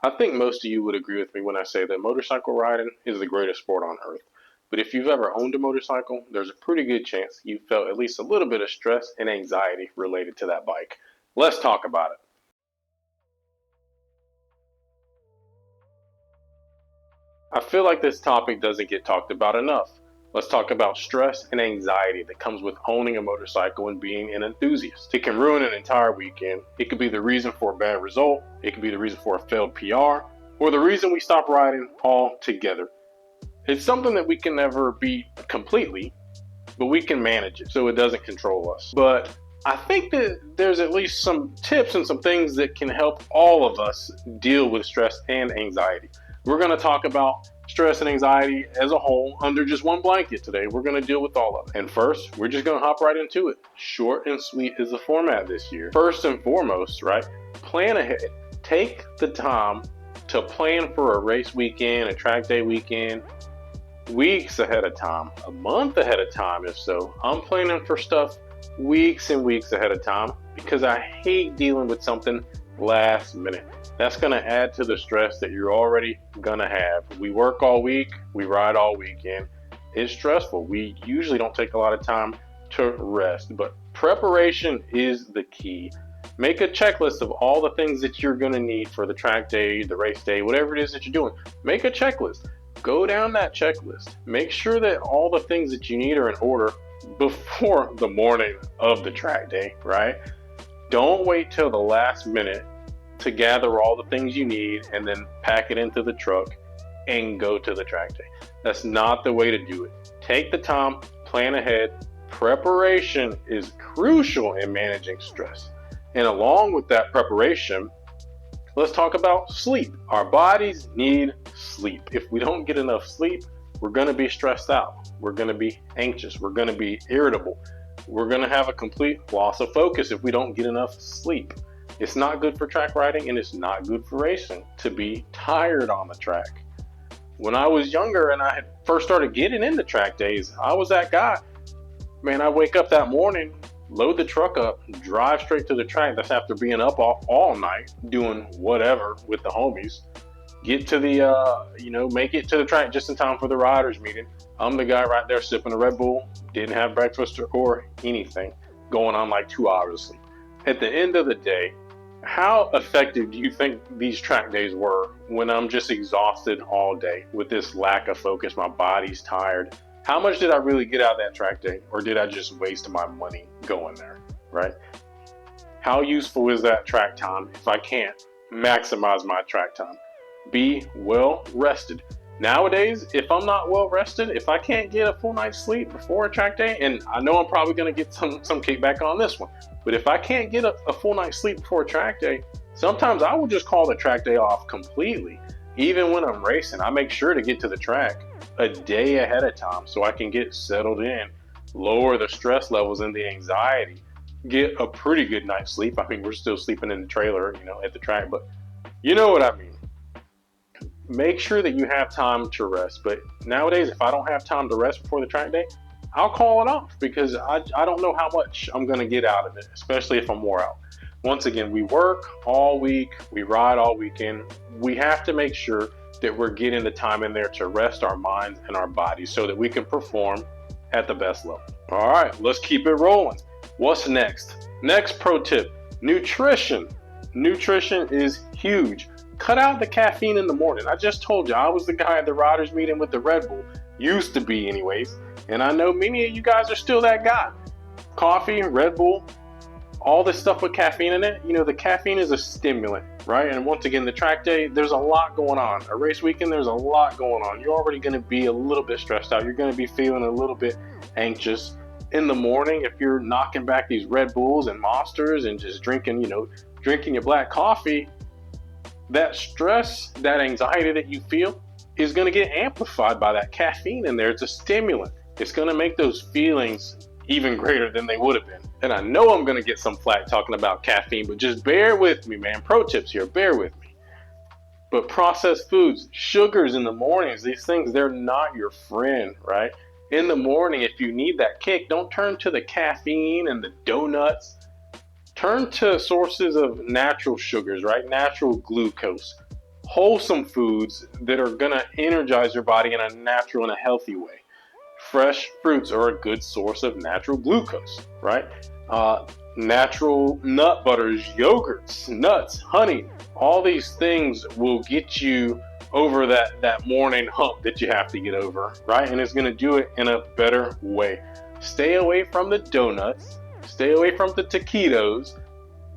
I think most of you would agree with me when I say that motorcycle riding is the greatest sport on earth. But if you've ever owned a motorcycle, there's a pretty good chance you felt at least a little bit of stress and anxiety related to that bike. Let's talk about it. I feel like this topic doesn't get talked about enough. Let's talk about stress and anxiety that comes with owning a motorcycle and being an enthusiast. It can ruin an entire weekend. It could be the reason for a bad result. It could be the reason for a failed PR, or the reason we stop riding altogether. It's something that we can never beat completely, but we can manage it so it doesn't control us. But I think that there's at least some tips and some things that can help all of us deal with stress and anxiety. We're going to talk about stress and anxiety as a whole under just one blanket today. We're going to deal with all of it. And first, we're just going to hop right into it. Short and sweet is the format this year. First and foremost, right? Plan ahead. Take the time to plan for a race weekend, a track day weekend, weeks ahead of time, a month ahead of time, if so. I'm planning for stuff weeks and weeks ahead of time because I hate dealing with something last minute. That's going to add to the stress that you're already going to have. We work all week, we ride all weekend. It's stressful. We usually don't take a lot of time to rest, but preparation is the key. Make a checklist of all the things that you're going to need for the track day, the race day, whatever it is that you're doing. Make a checklist. Go down that checklist. Make sure that all the things that you need are in order before the morning of the track day, right? Don't wait till the last minute to gather all the things you need and then pack it into the truck and go to the track day. That's not the way to do it. Take the time, plan ahead. Preparation is crucial in managing stress. And along with that preparation, let's talk about sleep. Our bodies need sleep. If we don't get enough sleep, we're going to be stressed out. We're going to be anxious. We're going to be irritable. We're going to have a complete loss of focus if we don't get enough sleep. It's not good for track riding and it's not good for racing to be tired on the track. When I was younger and I had first started getting into track days, I was that guy. Man, I wake up that morning, load the truck up, drive straight to the track. That's after being up all night doing whatever with the homies. Get to the, make it to the track just in time for the riders meeting. I'm the guy right there sipping a Red Bull, didn't have breakfast or anything, going on like 2 hours of sleep. At the end of the day, how effective do you think these track days were when I'm just exhausted all day with this lack of focus? My body's tired. How much did I really get out of that track day, or did I just waste my money going there, right? How useful is that track time if I can't maximize my track time? Be well rested. Nowadays, if I'm not well rested, if I can't get a full night's sleep before a track day, and I know I'm probably going to get some kickback on this one, but if I can't get a full night's sleep before a track day, sometimes I will just call the track day off completely. Even when I'm racing, I make sure to get to the track a day ahead of time so I can get settled in, lower the stress levels and the anxiety, get a pretty good night's sleep. I mean, we're still sleeping in the trailer, at the track, but you know what I mean. Make sure that you have time to rest. But nowadays, if I don't have time to rest before the track day, I'll call it off because I don't know how much I'm going to get out of it, especially if I'm wore out. Once again, we work all week, we ride all weekend. We have to make sure that we're getting the time in there to rest our minds and our bodies so that we can perform at the best level. All right, let's keep it rolling. What's next? Next pro tip, nutrition. Nutrition is huge. Cut out the caffeine in the morning. I just told you, I was the guy at the riders meeting with the Red Bull. Used to be anyways. And I know many of you guys are still that guy. Coffee, Red Bull, all this stuff with caffeine in it. The caffeine is a stimulant, right? And once again, the track day, there's a lot going on. A race weekend, there's a lot going on. You're already going to be a little bit stressed out. You're going to be feeling a little bit anxious. In the morning, if you're knocking back these Red Bulls and Monsters and just drinking your black coffee, that stress, that anxiety that you feel is going to get amplified by that caffeine in there. It's a stimulant. It's going to make those feelings even greater than they would have been. And I know I'm going to get some flack talking about caffeine, but just bear with me, man. Pro tips here, bear with me. But processed foods, sugars in the mornings, these things, they're not your friend, right? In the morning, if you need that kick, don't turn to the caffeine and the donuts. Turn to sources of natural sugars, right? Natural glucose. wholesome foods that are going to energize your body in a natural and a healthy way. Fresh fruits are a good source of natural glucose, right? Natural nut butters, yogurts, nuts, honey, all these things will get you over that morning hump that you have to get over, right? And it's going to do it in a better way. Stay away from the donuts, stay away from the taquitos.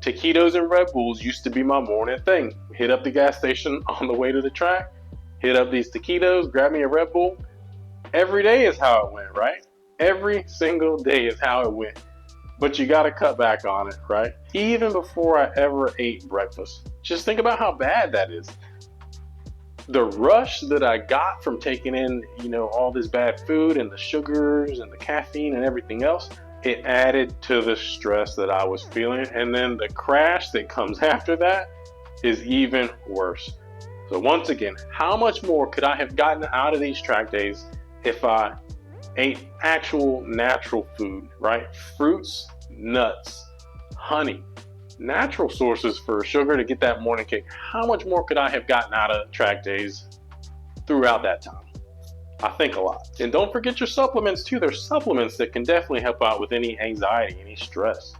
Taquitos and Red Bulls used to be my morning thing. Hit up the gas station on the way to the track, hit up these taquitos, grab me a Red Bull. Every day is how it went, right? Every single day is how it went. But you got to cut back on it, right? Even before I ever ate breakfast. Just think about how bad that is. The rush that I got from taking in, all this bad food and the sugars and the caffeine and everything else, it added to the stress that I was feeling. And then the crash that comes after that is even worse. So once again, how much more could I have gotten out of these track days if I ate actual natural food, right? Fruits, nuts, honey, natural sources for sugar to get that morning kick. How much more could I have gotten out of track days throughout that time? I think a lot. And don't forget your supplements too. There's supplements that can definitely help out with any anxiety, any stress.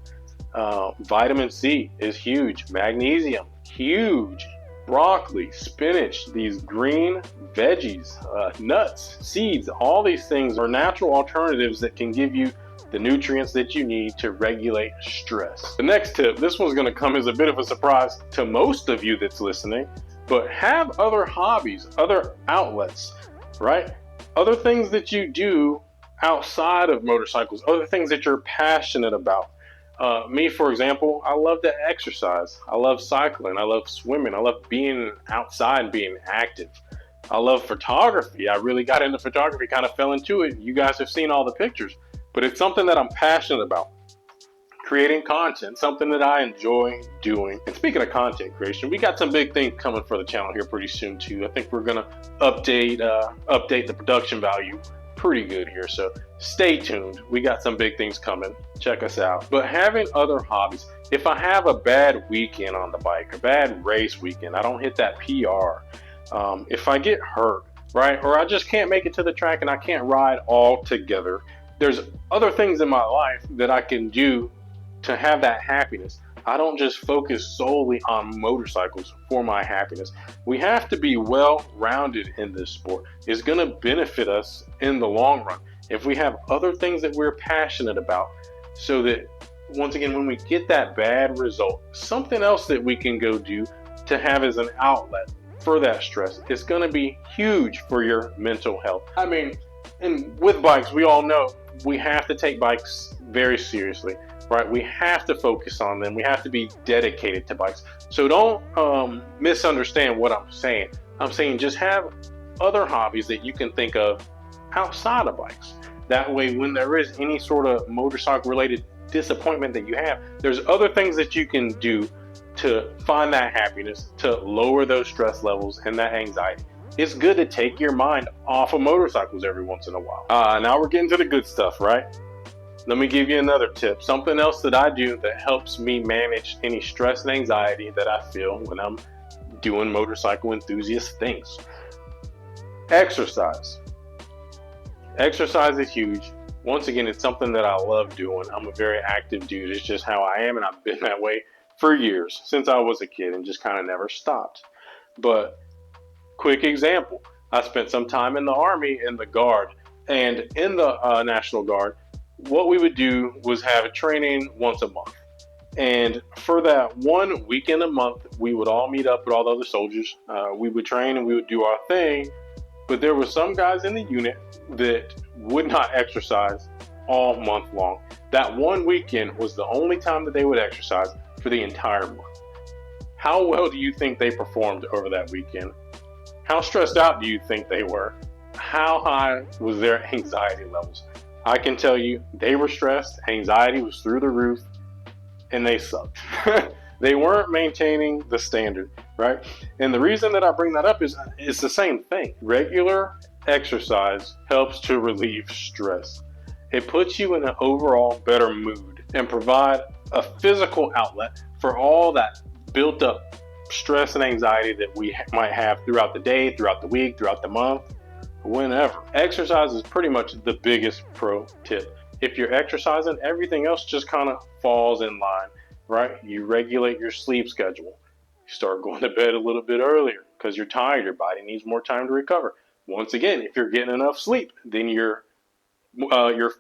Vitamin C is huge. Magnesium, huge. Broccoli, spinach, these green veggies, nuts, seeds, all these things are natural alternatives that can give you the nutrients that you need to regulate stress. The next tip, this one's going to come as a bit of a surprise to most of you that's listening, but have other hobbies, other outlets, right? Other things that you do outside of motorcycles, other things that you're passionate about. Me, for example, I love to exercise. I love cycling. I love swimming. I love being outside and being active. I love photography. I really got into photography, kind of fell into it. You guys have seen all the pictures, but it's something that I'm passionate about. Creating content, something that I enjoy doing. And speaking of content creation, we got some big things coming for the channel here pretty soon too. I think we're gonna update the production value pretty good here, so stay tuned. We got some big things coming. Check us out. But having other hobbies, if I have a bad weekend on the bike, a bad race weekend, I don't hit that PR, if I get hurt, right, or I just can't make it to the track and I can't ride all together, there's other things in my life that I can do to have that happiness. I don't just focus solely on motorcycles for my happiness. We have to be well-rounded in this sport. It's going to benefit us in the long run if we have other things that we're passionate about, so that once again, when we get that bad result, something else that we can go do to have as an outlet for that stress is going to be huge for your mental health. I mean, and with bikes, we all know we have to take bikes very seriously, right? We have to focus on them. We have to be dedicated to bikes. So don't misunderstand what I'm saying. I'm saying just have other hobbies that you can think of outside of bikes. That way, when there is any sort of motorcycle related disappointment that you have, there's other things that you can do to find that happiness, to lower those stress levels and that anxiety. It's good to take your mind off of motorcycles every once in a while. Now we're getting to the good stuff, right? Let me give you another tip. Something else that I do that helps me manage any stress and anxiety that I feel when I'm doing motorcycle enthusiast things. Exercise. Exercise is huge. Once again, it's something that I love doing. I'm a very active dude. It's just how I am, and I've been that way for years, since I was a kid, and just kind of never stopped. But quick example, I spent some time in the Army in the Guard, and in the National Guard, what we would do was have a training once a month. And for that 1 weekend a month, we would all meet up with all the other soldiers. We would train and we would do our thing. But there were some guys in the unit that would not exercise all month long. That 1 weekend was the only time that they would exercise for the entire month. How well do you think they performed over that weekend? How stressed out do you think they were? How high was their anxiety levels? I can tell you they were stressed, anxiety was through the roof, and they sucked. They weren't maintaining the standard, right? And the reason that I bring that up is it's the same thing. Regular exercise helps to relieve stress. It puts you in an overall better mood and provide a physical outlet for all that built up stress and anxiety that we might have throughout the day, throughout the week, throughout the month, whenever. Exercise is pretty much the biggest pro tip. If you're exercising, everything else just kind of falls in line, right? You regulate your sleep schedule. You start going to bed a little bit earlier because you're tired. Your body needs more time to recover. Once again, if you're getting enough sleep, then you're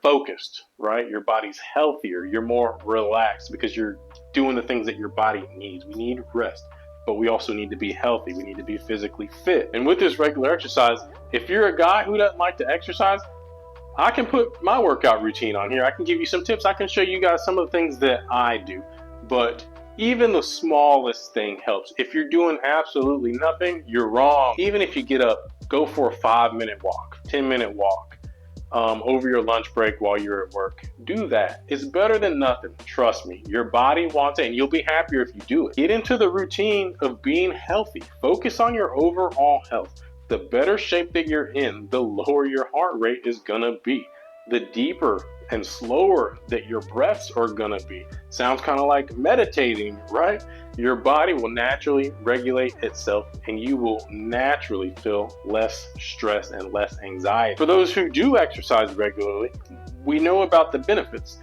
focused, right? Your body's healthier. You're more relaxed because you're doing the things that your body needs. We need rest, but we also need to be healthy. We need to be physically fit. And with this regular exercise, if you're a guy who doesn't like to exercise, I can put my workout routine on here. I can give you some tips. I can show you guys some of the things that I do. But even the smallest thing helps. If you're doing absolutely nothing, you're wrong. Even if you get up, go for a 5-minute walk, 10-minute walk. Over your lunch break while you're at work. Do that. It's better than nothing. Trust me. Your body wants it, and you'll be happier if you do it. Get into the routine of being healthy. Focus on your overall health. The better shape that you're in, the lower your heart rate is gonna be. The deeper and slower that your breaths are gonna be. Sounds kind of like meditating, right? Your body will naturally regulate itself and you will naturally feel less stress and less anxiety. For those who do exercise regularly, we know about the benefits.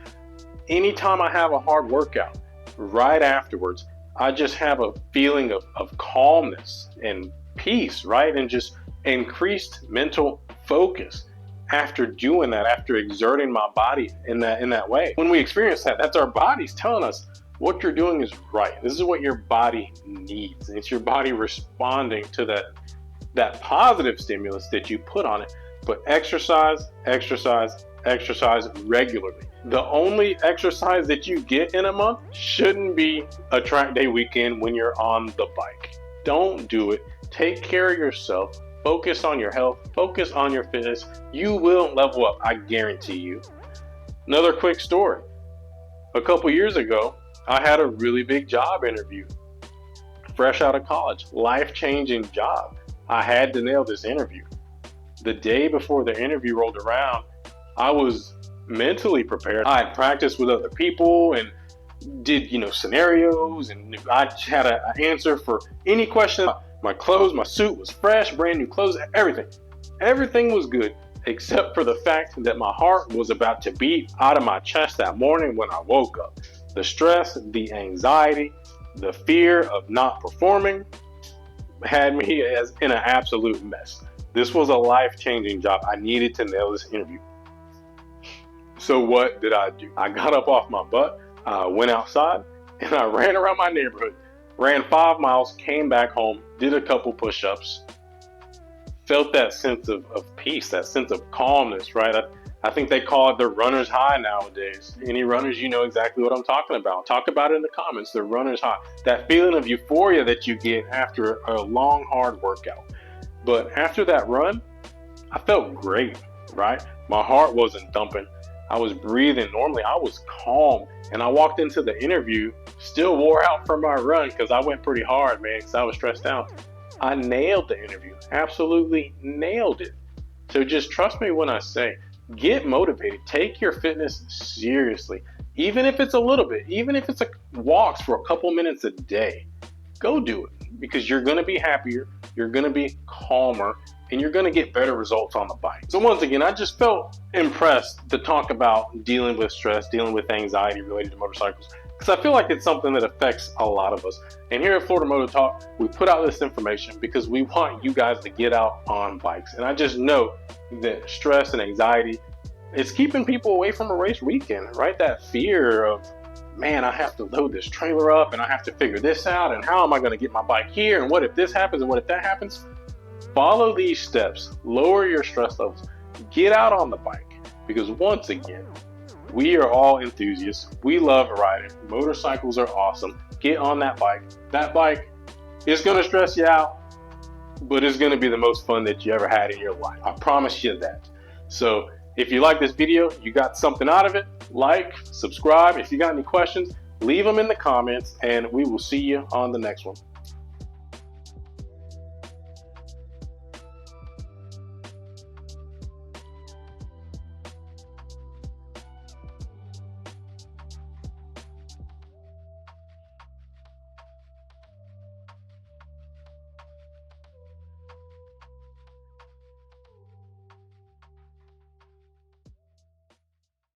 Anytime I have a hard workout, right afterwards, I just have a feeling of calmness and peace, right? And just increased mental focus. After doing that, after exerting my body in that way. When we experience that, that's our bodies telling us what you're doing is right. This is what your body needs. It's your body responding to that positive stimulus that you put on it. But exercise regularly. The only exercise that you get in a month shouldn't be a track day weekend when you're on the bike. Don't do it. Take care of yourself. Focus on your health, focus on your fitness. You will level up, I guarantee you. Another quick story. A couple years ago, I had a really big job interview. Fresh out of college, life-changing job. I had to nail this interview. The day before the interview rolled around, I was mentally prepared. I had practiced with other people and did, scenarios, and I had an answer for any question. My clothes, my suit was fresh, brand new clothes, everything. Everything was good, except for the fact that my heart was about to beat out of my chest that morning when I woke up. The stress, the anxiety, the fear of not performing had me in an absolute mess. This was a life-changing job. I needed to nail this interview. So what did I do? I got up off my butt, went outside, and I ran around my neighborhood. Ran 5 miles, came back home, did a couple push-ups, felt that sense of peace, that sense of calmness, right? I think they call it the runner's high nowadays. Any runners, you know exactly what I'm talking about. Talk about it in the comments, the runner's high. That feeling of euphoria that you get after a long, hard workout. But after that run, I felt great, right? My heart wasn't thumping. I was breathing normally. I was calm. And I walked into the interview, still wore out from my run because I went pretty hard, man, because I was stressed out. I nailed the interview, absolutely nailed it. So just trust me when I say, get motivated, take your fitness seriously. Even if it's a little bit, even if it's walks for a couple minutes a day, go do it because you're gonna be happier, you're gonna be calmer, and you're gonna get better results on the bike. So once again, I just felt impressed to talk about dealing with stress, dealing with anxiety related to motorcycles, because I feel like it's something that affects a lot of us. And here at Florida Moto Talk, we put out this information because we want you guys to get out on bikes. And I just know that stress and anxiety is keeping people away from a race weekend, right? That fear of, man, I have to load this trailer up and I have to figure this out, and how am I gonna get my bike here, and what if this happens, and what if that happens? Follow these steps, lower your stress levels, get out on the bike, because once again, we are all enthusiasts. We love riding. Motorcycles are awesome. Get on that bike. That bike is gonna stress you out, but it's gonna be the most fun that you ever had in your life. I promise you that. So if you like this video, you got something out of it, like, subscribe. If you got any questions, leave them in the comments, and we will see you on the next one.